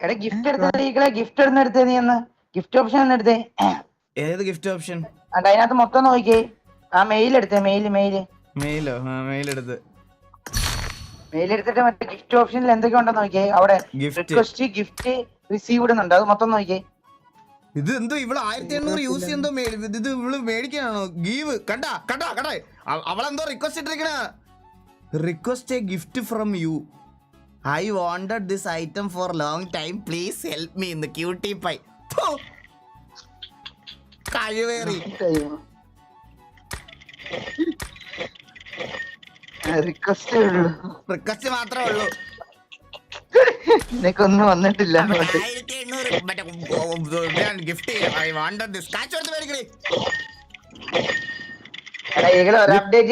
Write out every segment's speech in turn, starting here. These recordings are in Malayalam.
എടാ ഗിഫ്റ്റ് എടുത്തേ ഗിഫ്റ്റ് എടുത്തേ നീ ഒന്ന് ഗിഫ്റ്റ് ഓപ്ഷൻ ഒന്ന് എടുത്തേ. ഏത് ഗിഫ്റ്റ് ഓപ്ഷൻ? അതിനകത്ത് മൊത്തം നോക്കിയേ. ആ മെയിൽ എടുത്തേ. മെയിലോ? മെയിൽ എടുത്ത് മെയിൽ എടുത്തിട്ട് മറ്റേ ഗിഫ്റ്റ് ഓപ്ഷനിൽ എന്തൊക്കെ ഉണ്ടെന്ന് നോക്കിയേ. അവിടെ റിക്വസ്റ്റ് ഗിഫ്റ്റ് റിസീവ്ഡ് എന്നുണ്ട്. അത് മൊത്തം നോക്കിയേ. ഇത് എന്തോ ഇവള് 1800 യൂസ് എന്തോ ഇത് ഇവള് മേടിക്കാനാണോ? ഗീവ് കണ്ടാ അവളെന്തോ റിക്വസ്റ്റ് ഇട്ടിരിക്കണ. Request a gift from you. I wanted this item for long time, please help me ഇന്ന് ക്യൂട്ടി പൈ. കഴിവേറി റിക്വസ്റ്റ് മാത്രമേ ഉള്ളൂ. നിനക്കൊന്നും വന്നിട്ടില്ല. അപ്ഡേറ്റ്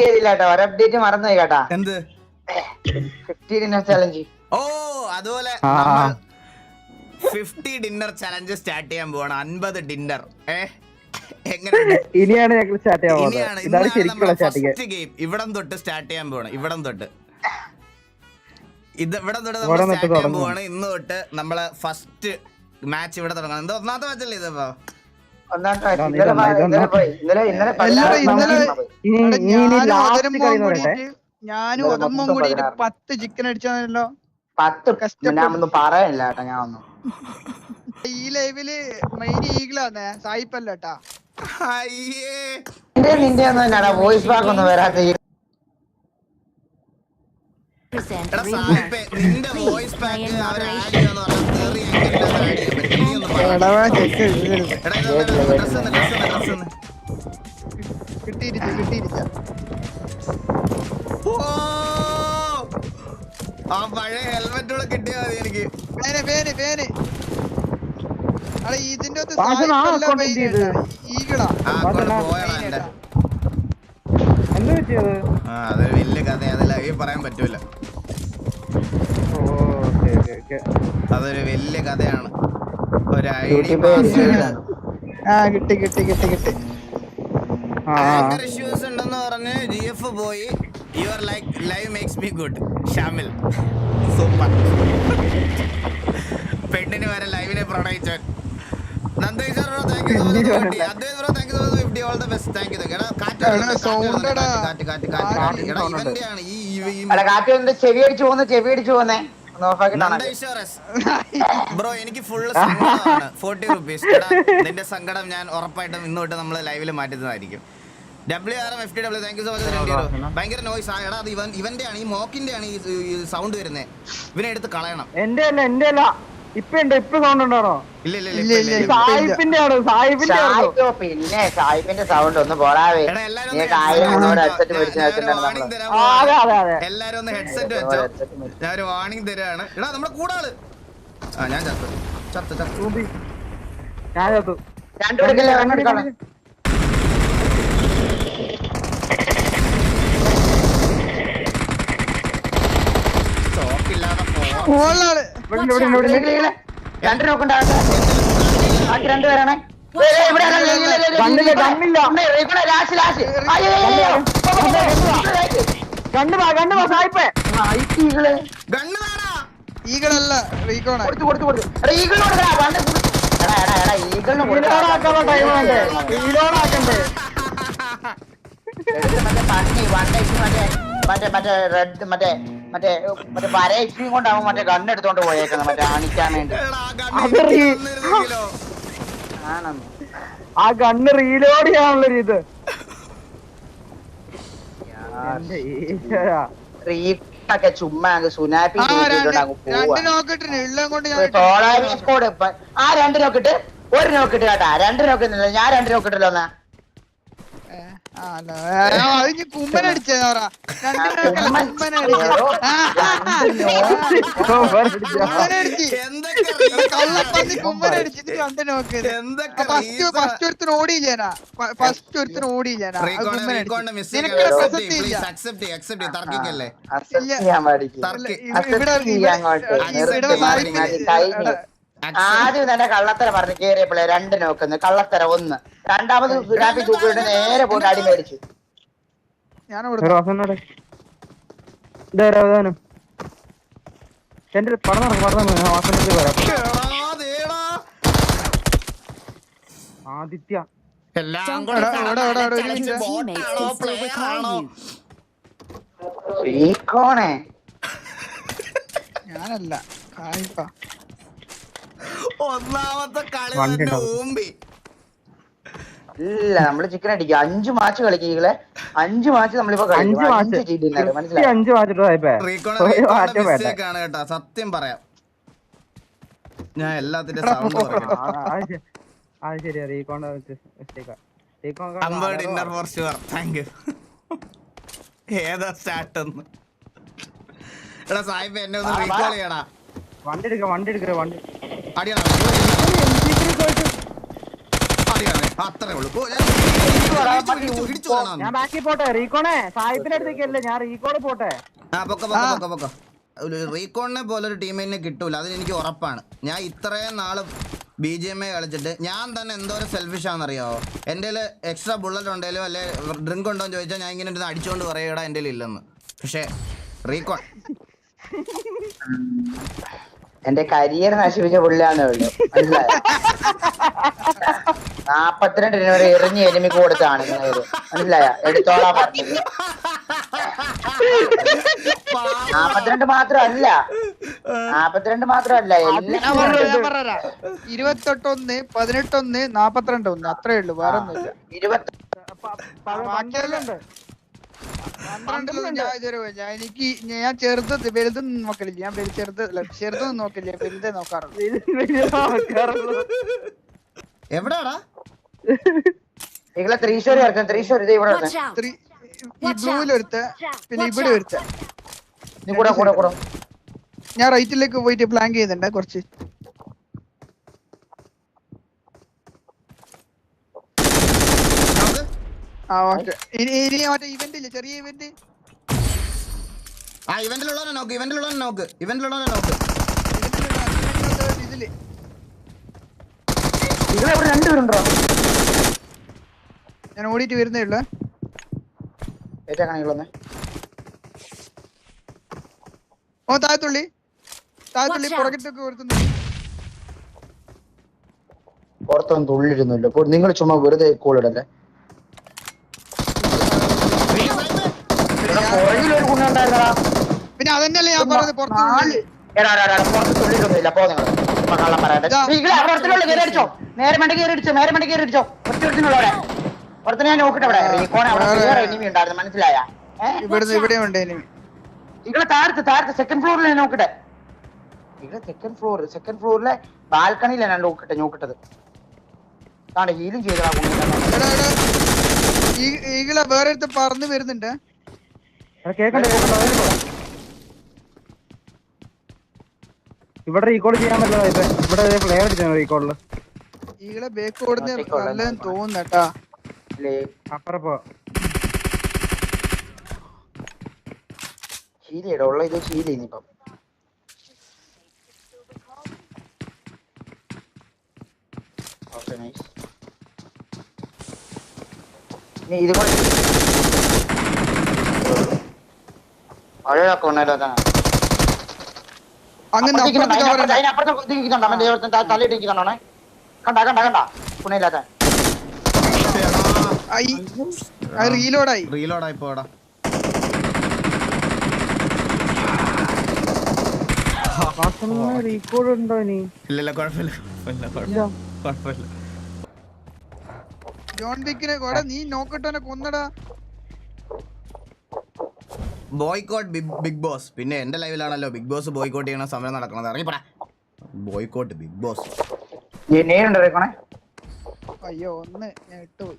ചെയ്തില്ല കേട്ടോ. ഒരു അപ്ഡേറ്റ് മറന്നുപോയി കേട്ടാ. എന്ത്? 50 ഡിന്നർ ചലഞ്ച്. ഓ അതുപോലെ 50 ഡിന്നർ ചലഞ്ച് സ്റ്റാർട്ട് ചെയ്യാൻ പോവാണ്. 50 ഡിന്നർ. ഇനിയാണ് ഞങ്ങൾ സ്റ്റാർട്ട് ചെയ്യാൻ പോകുന്നത്. ഇതാണ് ശരിക്കുള്ള സ്റ്റാർട്ടിംഗ്. ഫസ്റ്റ് ഗെയിം ഇവിടം തൊട്ട് സ്റ്റാർട്ട് ചെയ്യാൻ പോവാണ്. ഇവിടം തൊട്ട് സ്റ്റാർട്ട് ചെയ്യാൻ പോവാണ്. ഇന്ന് തൊട്ട് നമ്മള് ഫസ്റ്റ് മാച്ച് ഇവിടെ തുടങ്ങാം. എന്താ ഒന്നാമത്തെ മാച്ചല്ലേ ഇതിപ്പോ? ഞാനും ഒന്നും കൂടി 10 ചിക്കൻ അടിച്ചാണല്ലോ. 10 പറയല്ല കേട്ടോ. ഞാൻ ഒന്നും ഈ ലൈവില് മെയിൻ ഈഗിളാണ്, സായിപ്പല്ലേട്ടാ. നിന്റെ ഒന്നും വോയിസ് ബാക്ക് ഒന്നും വരാത്ത. നിന്റെ വോയിസ് പാക്ക് കിട്ടിയിരിച്ച ആ പഴയ ഹെൽമെറ്റോടെ കിട്ടിയാ മതി എനിക്ക്. പേര് ഇതിന്റെ ഈഗിളാ. അതൊരു വലിയ കഥ. അതിൽ പറയാൻ പറ്റൂല. അതൊരു വലിയ കഥയാണ്. ഒരു ഇഷ്യൂസ് ഉണ്ടെന്ന് പറഞ്ഞ് GF പോയി. Your live makes me good. Shamil super. പെണ്ണിന് വരെ ലൈവിനെ പ്രണയിച്ചവൻ. ചെവിയടിച്ചു പോന്നേ. ബ്രോ എനിക്ക് ഫുള്ള് സങ്കടമാണ്. 40 റുപ്പീസ്. നിന്റെ സങ്കടം ഞാൻ ഉറപ്പായിട്ടും ഇന്നോട്ട് നമ്മള് ലൈവില് മാറ്റുന്നതായിരിക്കും. WRM FTW thank you so much. ഭയങ്കര നോയ്സ് ആ. എടാ അത് ഇവന്റെ ആണ്, ഈ മോക്കിന്റെ ആണ് ഈ സൗണ്ട് വരുന്നത്. ഇവനെ എടുത്ത് കളയണം. എന്റെ അല്ല ഇപ്പൊ സൗണ്ട് ഉണ്ടോ? പിന്നെ സായിപ്പിന്റെ സൗണ്ട് ഒന്ന് പോടാവേ. എല്ലാരും ഒന്ന് ഹെഡ്സെറ്റ് വെച്ചോ. ഞാൻ ഒരു വാർണിംഗ് തരാണ്. എടാ നമ്മുടെ കൂടാള്. ഞാൻ ചത്തു. സ്റ്റോക്കില്ലാതെ രണ്ടുപേരാണ്. ഈഗിളല്ല റീകോണ. മറ്റേ വര എക്സ്ട്രീം കൊണ്ടാവും മറ്റേ ഗണ്ണ് എടുത്തോണ്ട് പോയേക്കുന്നത്. മറ്റേ കാണിക്കാൻ വേണ്ടി ആ ഗണ്ണ് റീലോഡ് ചെയ്യാനുള്ളൊരു ഇത്. ചുമ്മാ സുനാപ്പി സ്കോഡ്. ആ 2 നോക്കിട്ട് 1 നോക്കിട്ട് കേട്ടാ. 2 നോക്കുന്നില്ല. ഞാൻ 2 നോക്കിട്ടല്ലോ. എന്നാ കുമ്മനടിച്ചോറാ. ഫസ്റ്റ് ഒരുത്തിന് ഓടിയില്ലേനാ. ആദ്യം തന്നെ കള്ളത്തര പറഞ്ഞ് കേറിയപ്പോഴേ 2 നോക്കുന്നു. കള്ളത്തര 1. രണ്ടാമത് സുനാപ്പി തൂക്കിട്ട് നേരെ പോയിട്ട് അടി മേടിച്ചു. എന്റെ പടം നടക്കും ആദിത്യ എല്ലാം Don't കൂടെ give കാണാൻ up. ഒരു Your minute. teammates ബോട്ടാണോ, can still player recall ആണോ? you. റീകോണേ ഞാനല്ല കായിപ്പ ഒന്നാമത്തെ കളി വണ്ടി തന്നെ ഉണ്ടാവും. ഊമ്പി. ഇല്ല നമ്മള് ചിക്കൻ അടിക്കുക 5 മാച്ച് കളിക്കീകളെ 5 മാച്ച് നമ്മളിപ്പോ 5 കളിക്കും മാച്ച് 5 ചീറ്റില്ലാതെ കൃത്യം മനസ്സിലായി 5 മാച്ചിട്ട് പോയപ്പേ ഒരു മാറ്റം വേണ്ട മിസ്റ്റേക്ക് ആണ് കേട്ടോ, സത്യം പറയാം. ഞാൻ എല്ലാത്തിന്റെ സൗണ്ട് പറയട്ടെ. അത് ശരിയാ റീകോണ്ട മിസ്റ്റേക്കാ അമ്പേർഡ് inner for sure. Thank you. ഏതാ സ്റ്റാർട്ട് ഒന്ന് എടാ സായിപ്പ് എന്നെ ഒന്ന് റീകോൾ ചെയ്യടാ. വണ്ടി എടുക്ക വണ്ടി അടിയാണ് അടിയാണ് അത്രേ ഉള്ളൂ. ഓ, ഇടിച്ചു വേണം. ഞാൻ ബാക്കി പോട്ടെ റീകോണേ സായിപ്പിന്റെ അടുത്തേക്കല്ലേ ഞാൻ റീകോഡ് പോട്ടെ പൊക്ക ഒരു റീകോണിനെ പോലെ ഒരു ടീമിനെ കിട്ടൂല, അതിന് എനിക്ക് ഉറപ്പാണ്. ഞാൻ ഇത്രയും നാള് BGMI കളിച്ചിട്ട് ഞാൻ തന്നെ എന്തോരം സെൽഫിഷ് ആണെന്നറിയാവോ. എൻ്റെ എക്സ്ട്രാ ബുള്ളറ്റ് ഉണ്ടെങ്കിലും അല്ലെ ഡ്രിങ്ക് ഉണ്ടോ എന്ന് ചോദിച്ചാൽ ഞാൻ ഇങ്ങനെ ഇരുന്ന് അടിച്ചുകൊണ്ട് പറയടാ എൻ്റെ ഇല്ലെന്ന്. പക്ഷേ റീകോൺ എന്റെ കരിയർ നശിപ്പിച്ച പുള്ളിയാന്നേ ഉള്ളു മനസ്സിലായോ. 42 വരെ എറിഞ്ഞ് എനിമിക്ക് കൊടുത്താണ് മനസ്സിലായ എടുത്തോളാ പറഞ്ഞത്. 42 മാത്രമല്ല ഞാൻ പറഞ്ഞ 28 18 42 1 അത്രേ ഉള്ളൂ, വേറെ ഒന്നുമില്ല. 12 എനിക്ക് ഞാൻ ചെറുത് വലുതൊന്നും നോക്കലില്ല. ഞാൻ ചെറുതൊന്നും നോക്കില്ല, വലുതേ നോക്കാറുള്ളൂ. എവിടാടാ നിങ്ങളെ തൃശ്ശൂർ തൃശ്ശൂർ ഇത് ഇവിടെ Watch out. ഈ ബ്ലൂവിലൊരുത്ത, പിന്നെ ഇവിടെ ഒരുത്ത. നീ കൂടെ കൂടെ കൂടെ ഞാൻ റൈറ്റിലേക്ക് പോയിട്ട് പ്ലാൻ ചെയ്യുന്നുണ്ട് കുറച്ച്. ആ ഓക്കെ. ഇനി മറ്റേ ഇവന്റ് ഇല്ലേ, ചെറിയ ഇവന്റ്. ആ ഇവന്റിലുള്ളവനെ നോക്ക്. ഇതില് നിങ്ങളെവിടെ രണ്ടുപേരുണ്ടോ ഞാൻ ഓടിയിട്ട് വരുന്നേ ഉള്ളു. ഏറ്റവും കണികളൊന്ന് ഓ താഴത്തുള്ളി പുറകിട്ടൊക്കെ ഒരുത്തുന്നു. പുറത്തൊന്നും തുള്ളിരുന്നില്ല. അപ്പോൾ നിങ്ങൾ ചുമ്മാ വെറുതെ കോളിടല്ലേ. പുറകിലൊരു കുണ്ണുണ്ടായിരുന്നടാ. പിന്നെ അതന്നെയല്ലേ ഞാൻ പറഞ്ഞത്, പുറത്ത് പുറത്ത് തുള്ളിട്ടൊന്നുമില്ല. പോ നിങ്ങൾ കള്ളം പറയാതെ അടിച്ചോ. നേരെ മണ്ടി കയറി അടിച്ചോ. ഒറ്റ പുറത്ത് ഞാൻ നോക്കട്ടെ. അവിടെ റീകോൺ അവിടെ എനിമി ഉണ്ടായിരുന്നു മനസ്സിലായ. ഇവിടുന്ന് ഇവിടെ ഉണ്ട് എനിമി. നിങ്ങളെ താഴത്ത് സെക്കൻഡ് ഫ്ലോറിൽ ഞാൻ നോക്കട്ടെ. നിങ്ങളെ സെക്കൻഡ് ഫ്ലോറിലെ ബാൽക്കണിയിലാണ് ഞാൻ നോക്കിട്ടത്. താണ്ടെ ഹീലും ചെയ്തതാ. ഈകളെ വേറെ അടുത്ത് പറന്ന് വരുന്നുണ്ട്. ഇവിടെ റീകോഡ് ചെയ്യാൻ പറ്റില്ല. ഇവിടെ പ്ലേ അടിച്ചാണ് റീകോഡില്. ഈകളെ ബേക്ക് ഓടുന്ന നല്ലതെന്ന് തോന്നുന്നേട്ടാ. അപ്പുറപ്പോ ശീലയുടെ ഉള്ള ഇത് ശീല ഇനിയിപ്പം ഓക്കെ നൈസ്. ഇനി ഇത് കൂടെ ഒഴിവാക്കണല്ലോ. അങ്ങനെ തലയിട്ടിരിക്കണോണേ. കണ്ട പുണ്യില്ലാത്ത റീലോഡായി പോടാ. റീകോഡ് ഉണ്ടോ ഇനി? ഇല്ല കുഴപ്പമില്ല. ജോൺ വിക്കിനെ കൂടെ നീ നോക്കട്ടോനെ കൊന്നടാ. Boycott big boss. പിന്നെ എന്റെ ലൈവിലാണല്ലോ ബിഗ് ബോസ് ബോയ്ക്കോട്ട് ചെയ്യണ സമരം നടക്കുന്നത്. ഇറങ്ങിപ്പടാ. Boycott big boss. അയ്യോ ഒന്ന് ഞാൻ ഇട്ടുപോയി.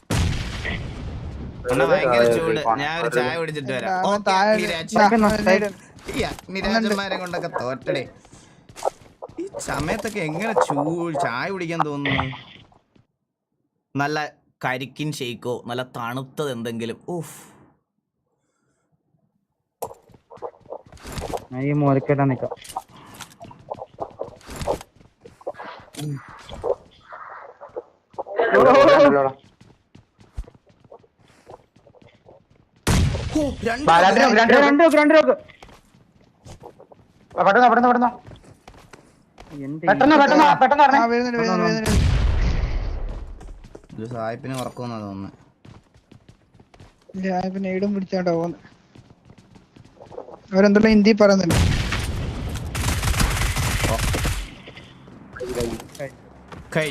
ഭയങ്കര ചൂട്. ഞാൻ ഒരു ചായ കുടിച്ചിട്ട് വരാം. നിരാജന്മാരെ കൊണ്ടൊക്കെ തോറ്റടേ. ഈ സമയത്തൊക്കെ എങ്ങനെ ചായ കുടിക്കാൻ തോന്നുന്നു? നല്ല കരിക്കിൻ ഷെയ്ക്കോ, നല്ല തണുത്തത് എന്തെങ്കിലും. ഊഫ്. ഈ മോലിക്കേട്ടാ നിക്കാം. രണ്ട് പെട്ടെന്ന് പെട്ടെന്ന് പെട്ടെന്ന് എന്റെ പെട്ടെന്ന് പെട്ടെന്ന് പെട്ടെന്ന് ആ പറഞ്ഞേ. വരുന്നുണ്ട്. ഇത് സായിപ്പിനെ ഉറക്കുമെന്നാ തോന്നുന്നു. ഇല്ല പിന്നെ ഏടും പിടിച്ചാണ്ടോ പോന്ന്. അവരെന്തെല്ലാം ഹിന്ദി പറയുന്നുണ്ട്. കൈ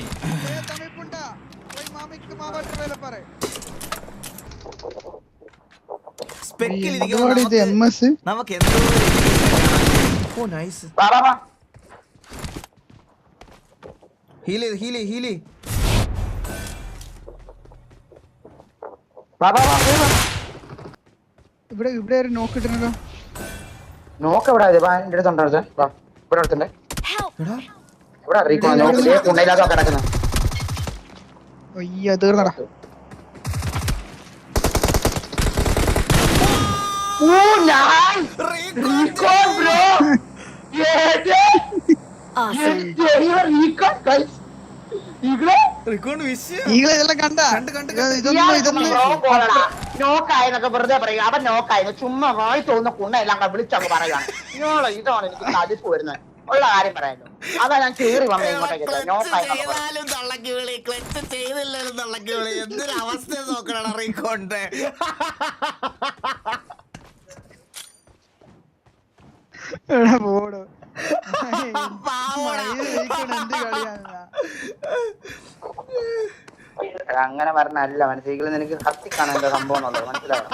സ്പെക്കിലിരിക്കുമ്പോ നമുക്ക് എന്തോ ഓ നൈസ്. വാ വാ വാ. ഹീലി വാ വാ വാ വാ. ഇവിടെ ഒരു നോക്കിട്ടുണ്ടല്ലോ. നോക്ക് എവിടെ എന്റെ അടുത്തുണ്ടോ? വാ ഇവിടെ അടുത്തുണ്ട്. എടാ ഇവിടെ അറിയിക്കോ നോക്കില്ലേ കുണ്ടയില്ലാതെ കിടക്കുന്നത്. അയ്യോ തീർന്നടാ. ഈകളെല്ലാം കണ്ടാ ഇതൊന്നും നോക്കായെന്നൊക്കെ വെറുതെ പറയുക. അവൻ നോക്കായിരുന്നു ചുമ്മാ വായി തോന്നുന്ന കുണ്ണ എല്ലാം വിളിച്ചങ്ങ് പറയുകയാണ്. ഇതാണ് എനിക്ക് തലിപ്പ് വരുന്നത്. ഉള്ള കാര്യം പറയാലോ. അതാ ഞാൻ കേറി വന്നത് ഇങ്ങോട്ടേക്ക്. എന്തൊരു അവസ്ഥ നോക്കണം അറിയിക്കൊണ്ട്. പോടോ എന്ത് കളിയാ. അങ്ങനെ പറഞ്ഞല്ല മനസ്സിൽ നിനക്ക് കത്തിക്കാണ് എന്റെ സംഭവം എന്നുള്ളത് മനസ്സിലായോ?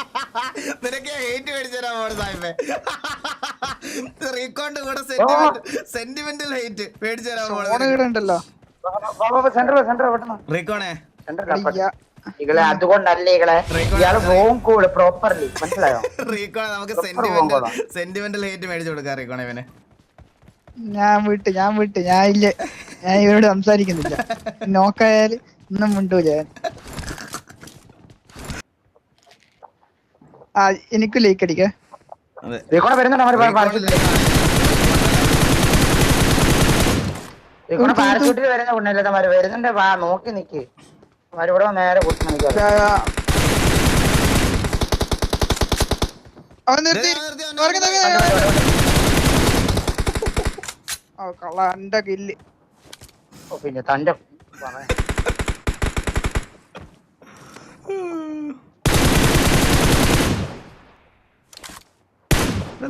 നിനക്ക് ഹേറ്റ് മേടിച്ചാ പോണ സാഹിബേ. റീകോണ്ട് കൂടെ സെന്റിമെന്റൽ ഹേറ്റ് മേടിച്ചാ റീകോണേ. ഇകളെ അതുകൊണ്ടല്ലേ ഇകളെ ഇയാള് റോങ് കോഡ് പ്രോപ്പർലി മനസ്സിലായോ? റീകോണെ നമുക്ക് സെന്റിമെന്റൽ ഹേറ്റ് മേടിച്ചു കൊടുക്കാം റീകോണെ. ഇവനെ ഞാൻ വിട്ട് ഞാൻ ഇല്ല. ഞാൻ ഇവരോട് സംസാരിക്കുന്നില്ല. നോക്കായാല് ഒന്നും മിണ്ടൂല. ആ എനിക്ക് ലൈക്ക് അടിക്കേ. പാരഷൂട്ടിൽ വരുന്ന കുണ്ണയില്ലാത്തമാര് വരുന്നുണ്ട്. വാ നോക്കി നിക്ക്. ഇവിടെ നേരെ കള്ള എന്റെ കില്ല്. പിന്നെ തന്റെ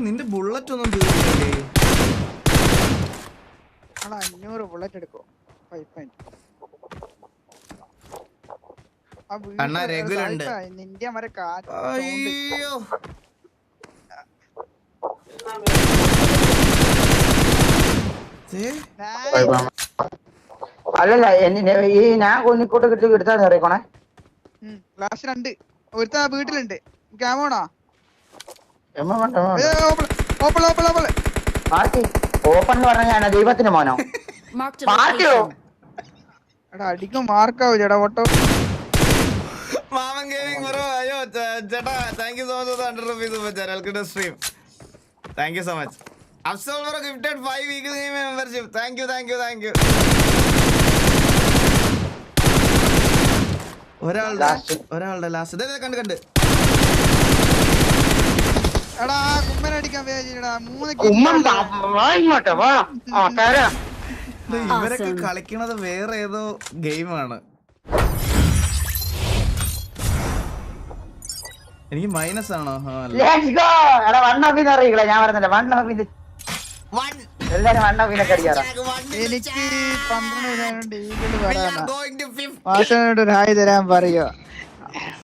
നിന്റെ ബുള്ളറ്റ് ഒന്നും തീർന്നില്ലേ? 500 ബുള്ളറ്റ് എടുക്കോ? അണ്ണാ റെഗുലുണ്ട്. നിന്റെ മര കാറ്റ്. അയ്യോ അല്ലല്ല ഈ ഞാൻ കൊന്നിക്കോട്ട് കിട്ടി എടുത്താൽ അറിയിക്കോണേ. ക്ലാസ് 2 ഒരുത്ത വീട്ടിലുണ്ട്. ക്യാമോണോ ഓപ്പൺ എന്ന് പറഞ്ഞ ഞാൻ ദൈവത്തിന് മോനോ മാറ്റിയോ? എടാ അടിക്കും മാർക്കാവൂലടാ ഓട്ടോ. മാമൻ ഗെയിമിംഗ് ബ്രോ. അയ്യോ ചേട്ടാ thank you so much. 100 rupees super chat. Welcome to stream. Thank you so much. Afsal bro gifted 5 week membership. Thank you. ഒരാളുടെ ലാസ്റ്റ് കണ്ട് എടാ കുമ്മനടിക്കാൻ വേജിടാ. 3 ഇവരൊക്കെ കളിക്കണത് വേറെ ഏതോ ഗെയിമാണ്. എനിക്ക് മൈനസ് ആണോ? ഞാൻ പറഞ്ഞില്ല എല്ലാരും വണ്ണൊക്കെ അടിക്കാറാ. എനിക്ക് 12 ഈഗിള് പറയാനാ. ഒരു ഹായ് തരാൻ പറയോ?